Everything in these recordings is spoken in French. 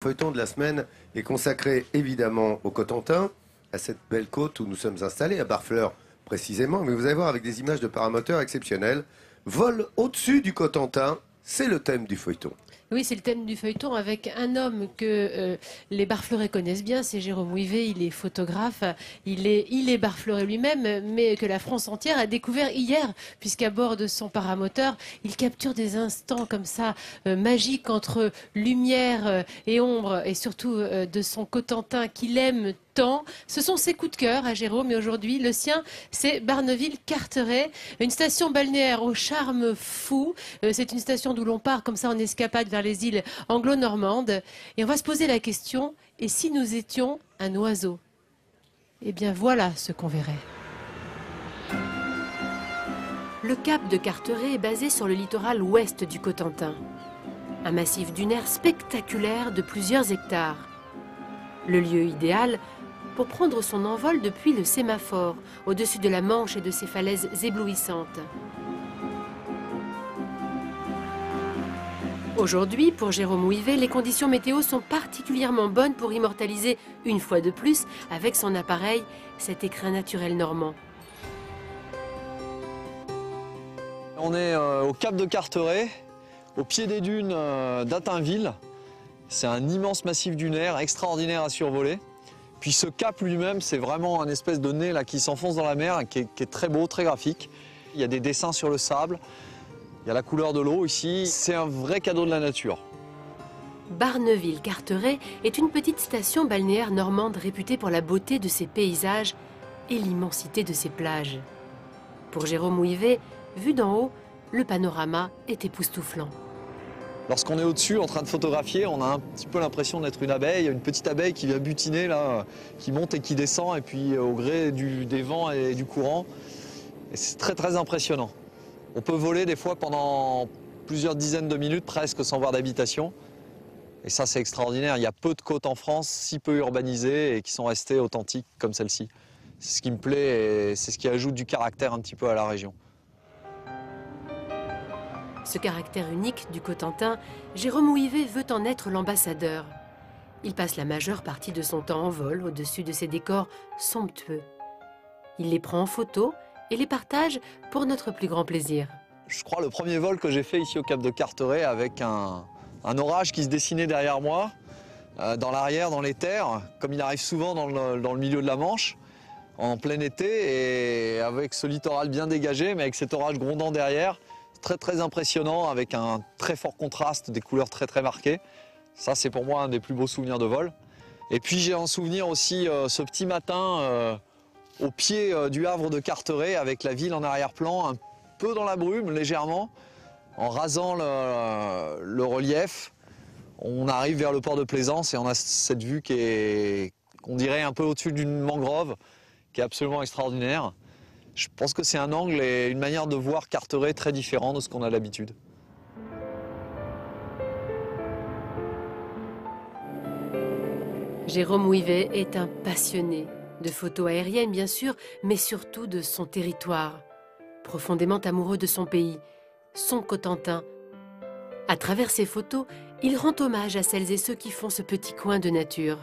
Le feuilleton de la semaine est consacré évidemment au Cotentin, à cette belle côte où nous sommes installés, à Barfleur précisément, mais vous allez voir avec des images de paramoteurs exceptionnelles. Vol au-dessus du Cotentin, c'est le thème du feuilleton. Oui, c'est le thème du feuilleton avec un homme que les Barfleurais connaissent bien, c'est Jérôme Ouivet, il est photographe, il est Barfleurais lui-même, mais que la France entière a découvert hier, puisqu'à bord de son paramoteur, il capture des instants comme ça, magiques entre lumière et ombre, et surtout de son Cotentin qu'il aime tant. Ce sont ses coups de cœur à Jérôme, et aujourd'hui, le sien, c'est Barneville-Carteret, une station balnéaire au charme fou. C'est une station d'où l'on part comme ça en escapade vers les îles anglo-normandes. Et on va se poser la question, et si nous étions un oiseau? Eh bien voilà ce qu'on verrait. Le cap de Carteret est basé sur le littoral ouest du Cotentin. Un massif dunaire spectaculaire de plusieurs hectares. Le lieu idéal pour prendre son envol depuis le sémaphore, au-dessus de la Manche et de ses falaises éblouissantes. Aujourd'hui, pour Jérôme Ouivet, les conditions météo sont particulièrement bonnes pour immortaliser, une fois de plus, avec son appareil, cet écrin naturel normand. On est au cap de Carteret, au pied des dunes d'Attainville. C'est un immense massif dunaire extraordinaire à survoler. Puis ce cap lui-même, c'est vraiment un espèce de nez là, qui s'enfonce dans la mer, qui est très beau, très graphique. Il y a des dessins sur le sable, il y a la couleur de l'eau ici. C'est un vrai cadeau de la nature. Barneville-Carteret est une petite station balnéaire normande réputée pour la beauté de ses paysages et l'immensité de ses plages. Pour Jérôme Ouivet, vu d'en haut, le panorama est époustouflant. Lorsqu'on est au-dessus en train de photographier, on a un petit peu l'impression d'être une abeille, une petite abeille qui vient butiner, là, qui monte et qui descend, et puis au gré des vents et du courant. Et c'est très très impressionnant. On peut voler des fois pendant plusieurs dizaines de minutes presque sans voir d'habitation. Et ça c'est extraordinaire. Il y a peu de côtes en France, si peu urbanisées et qui sont restées authentiques comme celle-ci. C'est ce qui me plaît et c'est ce qui ajoute du caractère un petit peu à la région. Ce caractère unique du Cotentin, Jérôme Ouivet veut en être l'ambassadeur. Il passe la majeure partie de son temps en vol au-dessus de ces décors somptueux. Il les prend en photo et les partage pour notre plus grand plaisir. Je crois le premier vol que j'ai fait ici au cap de Carteret avec un orage qui se dessinait derrière moi, dans l'arrière, dans les terres, comme il arrive souvent dans le milieu de la Manche, en plein été, et avec ce littoral bien dégagé, mais avec cet orage grondant derrière. Très très impressionnant avec un très fort contraste, des couleurs très très marquées. Ça c'est pour moi un des plus beaux souvenirs de vol. Et puis j'ai en souvenir aussi ce petit matin au pied du havre de Carteret avec la ville en arrière-plan, un peu dans la brume légèrement, en rasant le relief. On arrive vers le port de Plaisance et on a cette vue qui est, qu'on dirait un peu au-dessus d'une mangrove, qui est absolument extraordinaire. Je pense que c'est un angle et une manière de voir Carteret très différent de ce qu'on a l'habitude. Jérôme Ouivet est un passionné de photos aériennes bien sûr, mais surtout de son territoire. Profondément amoureux de son pays, son Cotentin. À travers ses photos, il rend hommage à celles et ceux qui font ce petit coin de nature.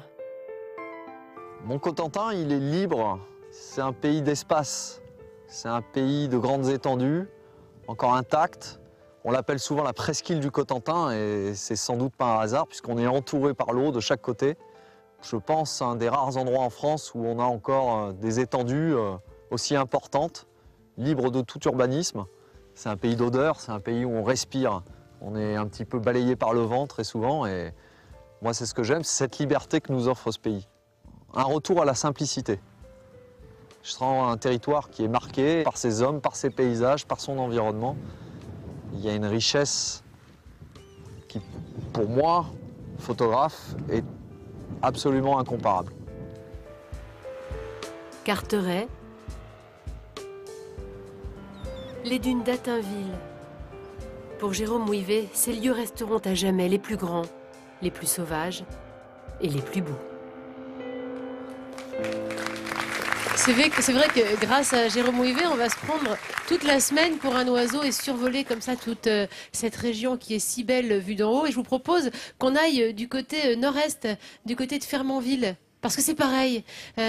Mon Cotentin, il est libre, c'est un pays d'espace. C'est un pays de grandes étendues, encore intact. On l'appelle souvent la presqu'île du Cotentin et c'est sans doute pas un hasard puisqu'on est entouré par l'eau de chaque côté. Je pense à un des rares endroits en France où on a encore des étendues aussi importantes, libres de tout urbanisme. C'est un pays d'odeur, c'est un pays où on respire. On est un petit peu balayé par le vent très souvent et moi c'est ce que j'aime, c'est cette liberté que nous offre ce pays. Un retour à la simplicité. Je sens un territoire qui est marqué par ses hommes, par ses paysages, par son environnement. Il y a une richesse qui, pour moi, photographe, est absolument incomparable. Carteret, les dunes d'Attainville. Pour Jérôme Ouivet, ces lieux resteront à jamais les plus grands, les plus sauvages et les plus beaux. C'est vrai que grâce à Jérôme Ouivet, on va se prendre toute la semaine pour un oiseau et survoler comme ça toute cette région qui est si belle vue d'en haut. Et je vous propose qu'on aille du côté nord-est, du côté de Fermanville. Parce que c'est pareil,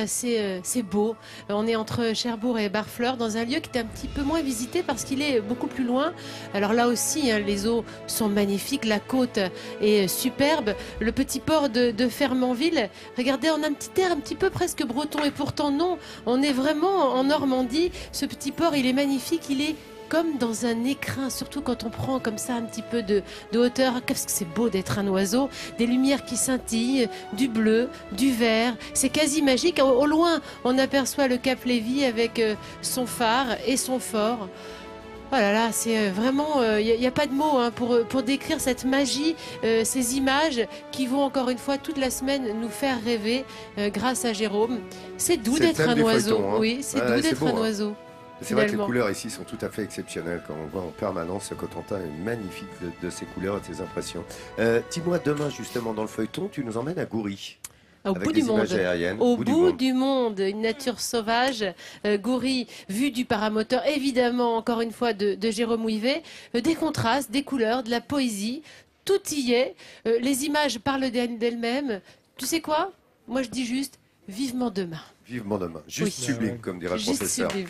c'est beau. On est entre Cherbourg et Barfleur, dans un lieu qui est un petit peu moins visité parce qu'il est beaucoup plus loin. Alors là aussi, hein, les eaux sont magnifiques, la côte est superbe. Le petit port de Fermanville, regardez, on a un petit air un petit peu presque breton. Et pourtant non, on est vraiment en Normandie. Ce petit port, il est magnifique, il est comme dans un écrin, surtout quand on prend comme ça un petit peu de hauteur. Qu'est-ce que c'est beau d'être un oiseau, des lumières qui scintillent, du bleu, du vert, c'est quasi magique. Au loin, on aperçoit le Cap Lévy avec son phare et son fort. Oh là là, c'est vraiment, il n'y a pas de mots hein, pour décrire cette magie, ces images qui vont encore une fois toute la semaine nous faire rêver grâce à Jérôme. C'est doux d'être un oiseau, feuilletons, hein. Oui, c'est doux d'être un oiseau. C'est vrai que les couleurs ici sont tout à fait exceptionnelles. Quand on voit en permanence, ce Cotentin est magnifique de ses couleurs et de ses impressions. Dis-moi, demain, justement, dans le feuilleton, tu nous emmènes à Goury. Au bout du monde. Au bout du monde, une nature sauvage. Goury, vue du paramoteur, évidemment, encore une fois, de Jérôme Ouivet. Des contrastes, des couleurs, de la poésie. Tout y est. Les images parlent d'elles-mêmes. Tu sais quoi? Moi, je dis juste, vivement demain. Vivement demain. Juste Oui. sublime, comme dirait le Juste professeur. sublime.